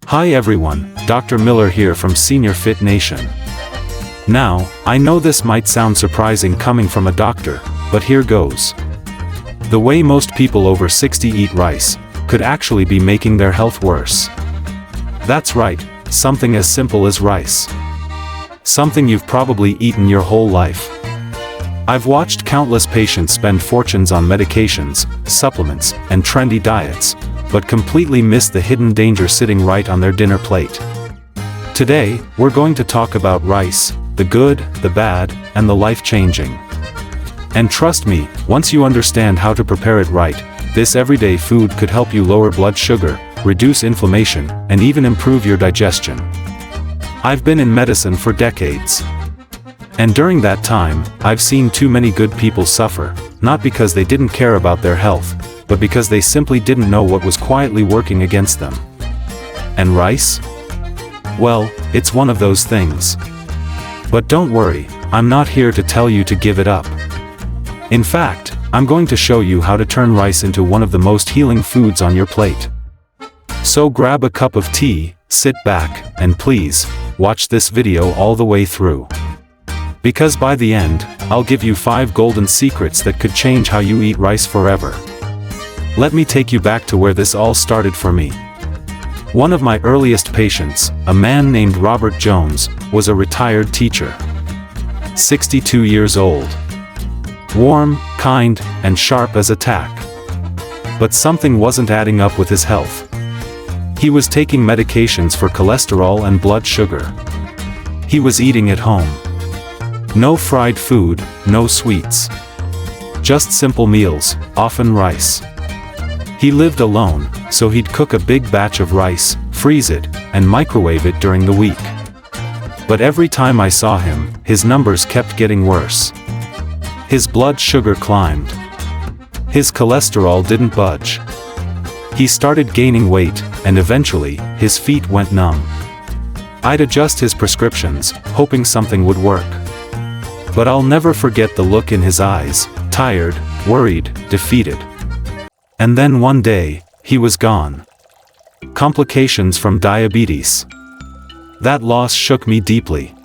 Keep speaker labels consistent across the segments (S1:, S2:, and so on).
S1: Hi everyone, Dr. Miller here from Senior Fit Nation. Now, I know this might sound surprising coming from a doctor, but here goes. The way most people over 60 eat rice could actually be making their health worse. That's right, something as simple as rice. Something you've probably eaten your whole life. I've watched countless patients spend fortunes on medications, supplements, and trendy diets, but completely miss the hidden danger sitting right on their dinner plate. Today, we're going to talk about rice, the good, the bad, and the life-changing. And trust me, once you understand how to prepare it right, this everyday food could help you lower blood sugar, reduce inflammation, and even improve your digestion. I've been in medicine for decades. And during that time, I've seen too many good people suffer, not because they didn't care about their health, but because they simply didn't know what was quietly working against them. And rice? Well, it's one of those things. But don't worry, I'm not here to tell you to give it up. In fact, I'm going to show you how to turn rice into one of the most healing foods on your plate. So grab a cup of tea, sit back, and please, watch this video all the way through. Because by the end, I'll give you 5 golden secrets that could change how you eat rice forever. Let me take you back to where this all started for me. One of my earliest patients, a man named Robert Jones, was a retired teacher. 62 years old. Warm, kind, and sharp as a tack. But something wasn't adding up with his health. He was taking medications for cholesterol and blood sugar. He was eating at home. No fried food, no sweets. Just simple meals, often rice. He lived alone, so he'd cook a big batch of rice, freeze it, and microwave it during the week. But every time I saw him, his numbers kept getting worse. His blood sugar climbed. His cholesterol didn't budge. He started gaining weight, and eventually, his feet went numb. I'd adjust his prescriptions, hoping something would work. But I'll never forget the look in his eyes, tired, worried, defeated. And then one day, he was gone. Complications from diabetes. That loss shook me deeply.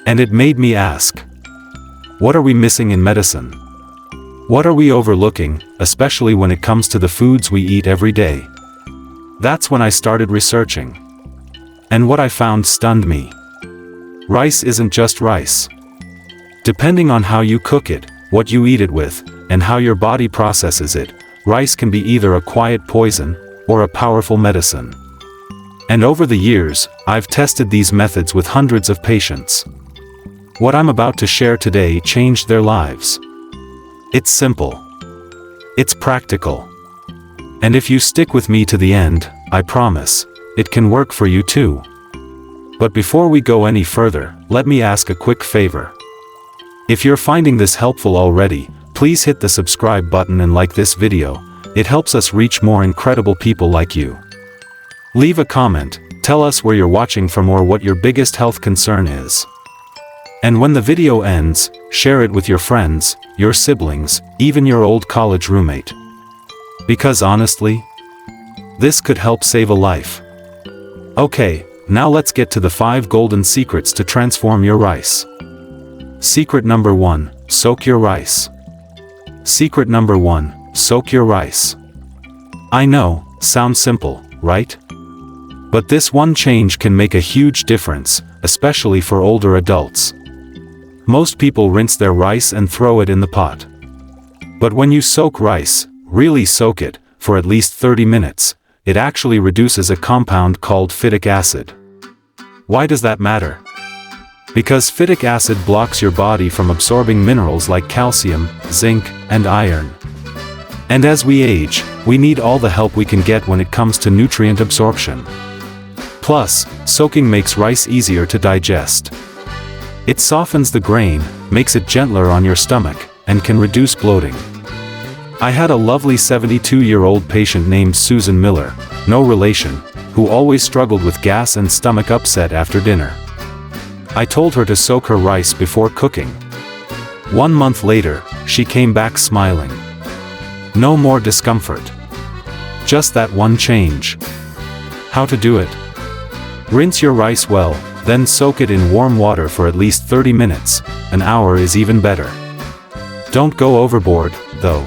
S1: And it made me ask, what are we missing in medicine? What are we overlooking, especially when it comes to the foods we eat every day? That's when I started researching. And what I found stunned me. Rice isn't just rice. Depending on how you cook it, what you eat it with, and how your body processes it, rice can be either a quiet poison, or a powerful medicine. And over the years, I've tested these methods with hundreds of patients. What I'm about to share today changed their lives. It's simple. It's practical. And if you stick with me to the end, I promise, it can work for you too. But before we go any further, let me ask a quick favor. If you're finding this helpful already, please hit the subscribe button and like this video. It helps us reach more incredible people like you. Leave a comment, tell us where you're watching from or what your biggest health concern is. And when the video ends, share it with your friends, your siblings, even your old college roommate. Because honestly, this could help save a life. Okay, now let's get to the 5 golden secrets to transform your rice. Secret number 1, soak your rice. Secret number 1, soak your rice. I know, sounds simple, right? But this one change can make a huge difference, especially for older adults. Most people rinse their rice and throw it in the pot. But when you soak rice, really soak it, for at least 30 minutes, it actually reduces a compound called phytic acid. Why does that matter? Because phytic acid blocks your body from absorbing minerals like calcium, zinc, and iron. And as we age, we need all the help we can get when it comes to nutrient absorption. Plus, soaking makes rice easier to digest. It softens the grain, makes it gentler on your stomach, and can reduce bloating. I had a lovely 72-year-old patient named Susan Miller, no relation, who always struggled with gas and stomach upset after dinner. I told her to soak her rice before cooking. 1 month later, she came back smiling. No more discomfort. Just that one change. How to do it? Rinse your rice well, then soak it in warm water for at least 30 minutes, an hour is even better. Don't go overboard, though.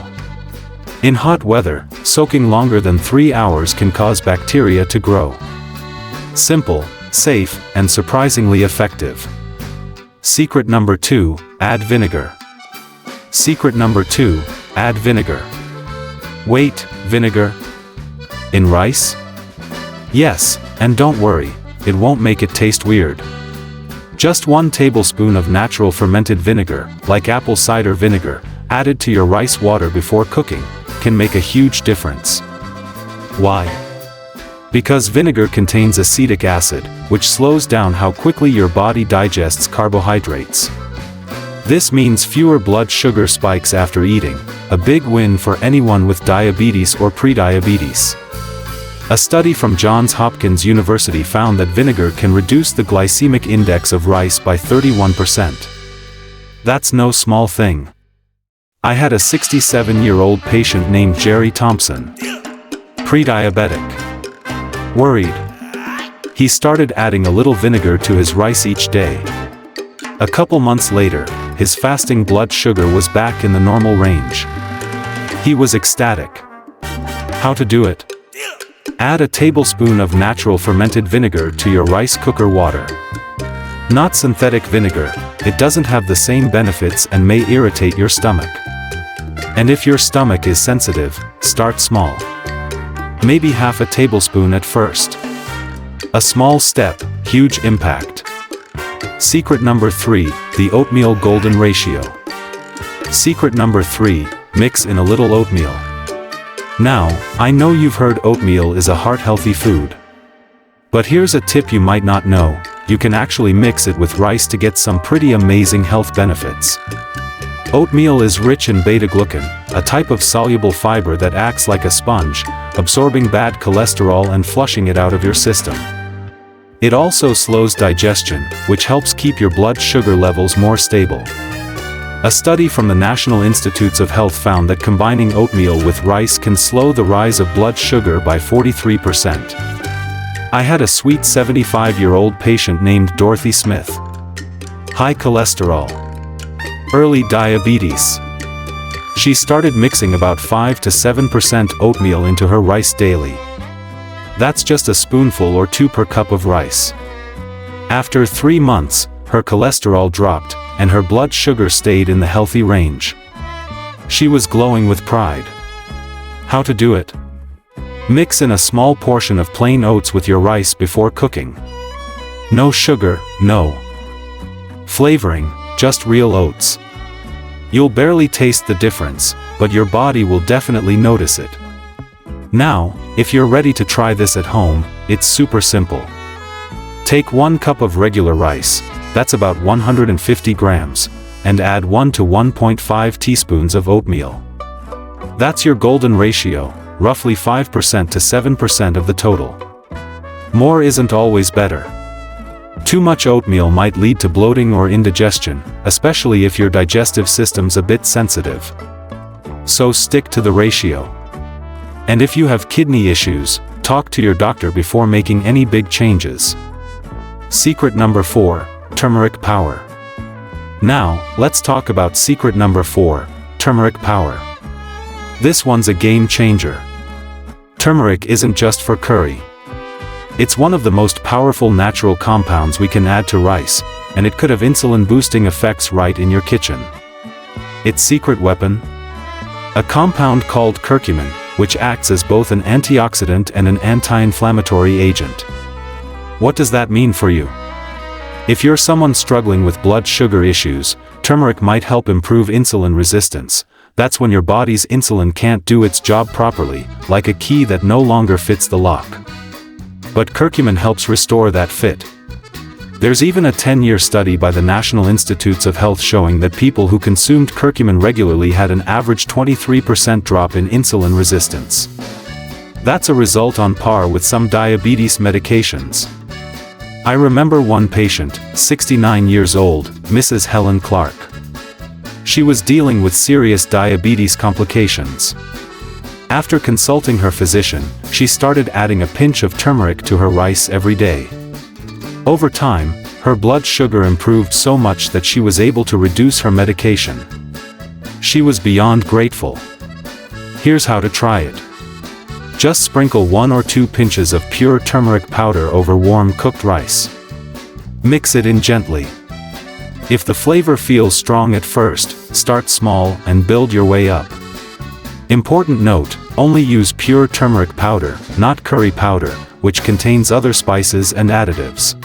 S1: In hot weather, soaking longer than 3 hours can cause bacteria to grow. Simple, safe, and surprisingly effective. Secret number 2, add vinegar. Secret number 2, add vinegar. Wait, vinegar? In rice? Yes, and don't worry, it won't make it taste weird. Just 1 tablespoon of natural fermented vinegar, like apple cider vinegar, added to your rice water before cooking, can make a huge difference. Why? Because vinegar contains acetic acid, which slows down how quickly your body digests carbohydrates. This means fewer blood sugar spikes after eating, a big win for anyone with diabetes or prediabetes. A study from Johns Hopkins University found that vinegar can reduce the glycemic index of rice by 31%. That's no small thing. I had a 67-year-old patient named Jerry Thompson. Pre-diabetic. Worried. He started adding a little vinegar to his rice each day. A couple months later, his fasting blood sugar was back in the normal range. He was ecstatic. How to do it? Add a tablespoon of natural fermented vinegar to your rice cooker water. Not synthetic vinegar, it doesn't have the same benefits and may irritate your stomach. And if your stomach is sensitive, start small. Maybe half a tablespoon at first. A small step, huge impact. Secret number 3, the oatmeal golden ratio. Secret number 3, mix in a little oatmeal. Now, I know you've heard oatmeal is a heart-healthy food. But here's a tip you might not know, you can actually mix it with rice to get some pretty amazing health benefits. Oatmeal is rich in beta-glucan, a type of soluble fiber that acts like a sponge, absorbing bad cholesterol and flushing it out of your system. It also slows digestion, which helps keep your blood sugar levels more stable. A study from the National Institutes of Health found that combining oatmeal with rice can slow the rise of blood sugar by 43%. I had a sweet 75-year-old patient named Dorothy Smith. High cholesterol. Early diabetes. She started mixing about 5 to 7% oatmeal into her rice daily. That's just a spoonful or 2 per cup of rice. After 3 months, her cholesterol dropped, and her blood sugar stayed in the healthy range. She was glowing with pride. How to do it? Mix in a small portion of plain oats with your rice before cooking. No sugar, no flavoring, just real oats. You'll barely taste the difference, but your body will definitely notice it. Now, if you're ready to try this at home, it's super simple. Take 1 cup of regular rice, that's about 150 grams, and add 1 to 1.5 teaspoons of oatmeal. That's your golden ratio, roughly 5% to 7% of the total. More isn't always better. Too much oatmeal might lead to bloating or indigestion, especially if your digestive system's a bit sensitive. So stick to the ratio. And if you have kidney issues, talk to your doctor before making any big changes. Secret number 4, turmeric power. Now, let's talk about secret number 4, turmeric power. This one's a game changer. Turmeric isn't just for curry. It's one of the most powerful natural compounds we can add to rice, and it could have insulin-boosting effects right in your kitchen. Its secret weapon? A compound called curcumin, which acts as both an antioxidant and an anti-inflammatory agent. What does that mean for you? If you're someone struggling with blood sugar issues, turmeric might help improve insulin resistance. That's when your body's insulin can't do its job properly, like a key that no longer fits the lock. But curcumin helps restore that fit. There's even a 10-year study by the National Institutes of Health showing that people who consumed curcumin regularly had an average 23% drop in insulin resistance. That's a result on par with some diabetes medications. I remember one patient, 69 years old, Mrs. Helen Clark. She was dealing with serious diabetes complications. After consulting her physician, she started adding a pinch of turmeric to her rice every day. Over time, her blood sugar improved so much that she was able to reduce her medication. She was beyond grateful. Here's how to try it. Just sprinkle 1 or 2 pinches of pure turmeric powder over warm cooked rice. Mix it in gently. If the flavor feels strong at first, start small and build your way up. Important note, only use pure turmeric powder, not curry powder, which contains other spices and additives.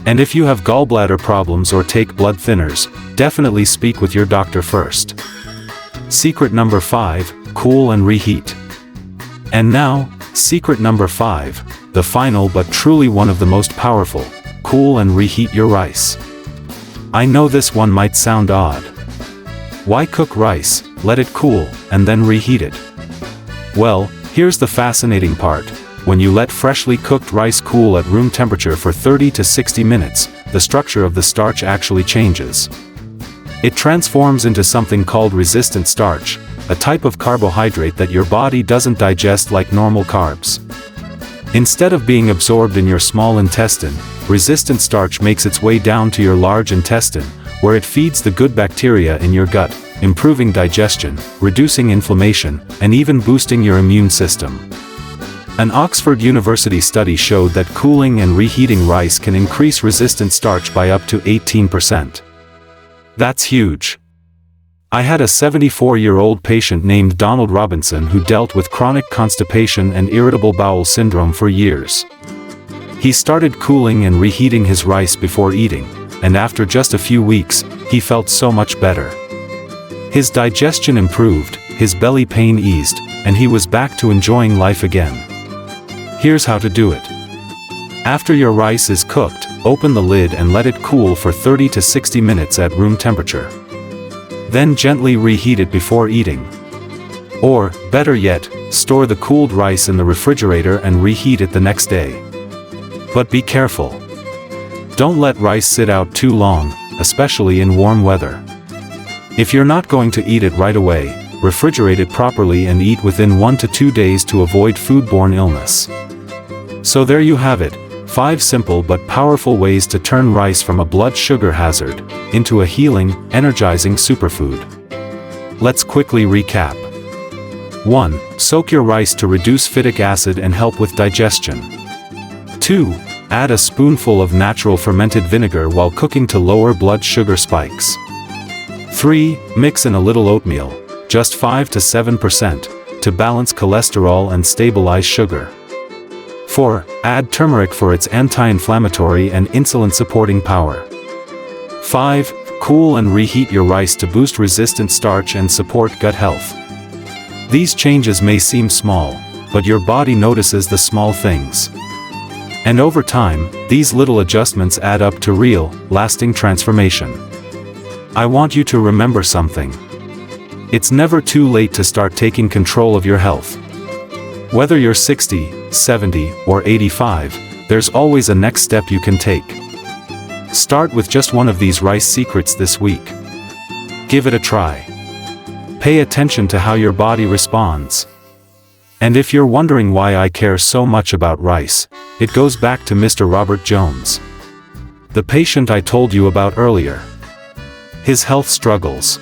S1: And if you have gallbladder problems or take blood thinners, definitely speak with your doctor first. Secret number 5, cool and reheat. And now, secret number 5, the final but truly one of the most powerful, cool and reheat your rice. I know this one might sound odd. Why cook rice, let it cool, and then reheat it? Well, here's the fascinating part. When you let freshly cooked rice cool at room temperature for 30 to 60 minutes, the structure of the starch actually changes. It transforms into something called resistant starch, a type of carbohydrate that your body doesn't digest like normal carbs. Instead of being absorbed in your small intestine, resistant starch makes its way down to your large intestine, where it feeds the good bacteria in your gut, improving digestion, reducing inflammation, and even boosting your immune system. An Oxford University study showed that cooling and reheating rice can increase resistant starch by up to 18%. That's huge. I had a 74-year-old patient named Donald Robinson who dealt with chronic constipation and irritable bowel syndrome for years. He started cooling and reheating his rice before eating, and after just a few weeks, he felt so much better. His digestion improved, his belly pain eased, and he was back to enjoying life again. Here's how to do it. After your rice is cooked, open the lid and let it cool for 30 to 60 minutes at room temperature. Then gently reheat it before eating. Or, better yet, store the cooled rice in the refrigerator and reheat it the next day. But be careful. Don't let rice sit out too long, especially in warm weather. If you're not going to eat it right away, refrigerate it properly and eat within 1 to 2 days to avoid foodborne illness. So there you have it, 5 simple but powerful ways to turn rice from a blood sugar hazard into a healing, energizing superfood. Let's quickly recap. 1. Soak your rice to reduce phytic acid and help with digestion. 2. Add a spoonful of natural fermented vinegar while cooking to lower blood sugar spikes. 3. Mix in a little oatmeal, just 5 to 7%, to balance cholesterol and stabilize sugar. 4. Add turmeric for its anti-inflammatory and insulin-supporting power. 5. Cool and reheat your rice to boost resistant starch and support gut health. These changes may seem small, but your body notices the small things. And over time, these little adjustments add up to real, lasting transformation. I want you to remember something. It's never too late to start taking control of your health. Whether you're 60, 70, or 85, there's always a next step you can take. Start with just one of these rice secrets this week. Give it a try. Pay attention to how your body responds. And if you're wondering why I care so much about rice, it goes back to Mr. Robert Jones, the patient I told you about earlier. His health struggles.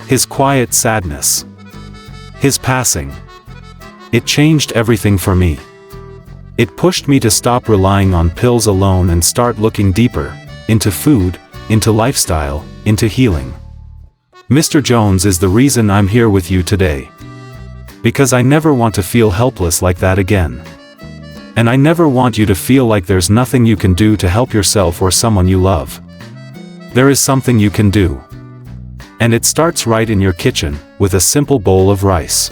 S1: His quiet sadness. His passing. It changed everything for me. It pushed me to stop relying on pills alone and start looking deeper, into food, into lifestyle, into healing. Mr. Jones is the reason I'm here with you today. Because I never want to feel helpless like that again. And I never want you to feel like there's nothing you can do to help yourself or someone you love. There is something you can do. And it starts right in your kitchen, with a simple bowl of rice.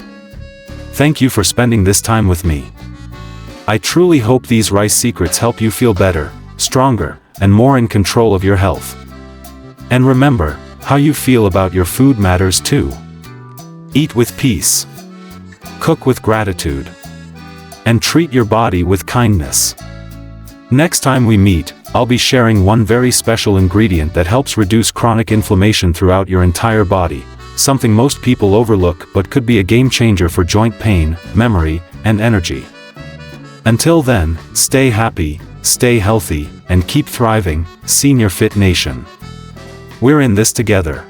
S1: Thank you for spending this time with me. I truly hope these rice secrets help you feel better, stronger, and more in control of your health. And remember, how you feel about your food matters too. Eat with peace. Cook with gratitude. And treat your body with kindness. Next time we meet, I'll be sharing one very special ingredient that helps reduce chronic inflammation throughout your entire body, something most people overlook but could be a game changer for joint pain, memory, and energy. Until then, stay happy, stay healthy, and keep thriving, Senior Fit Nation. We're in this together.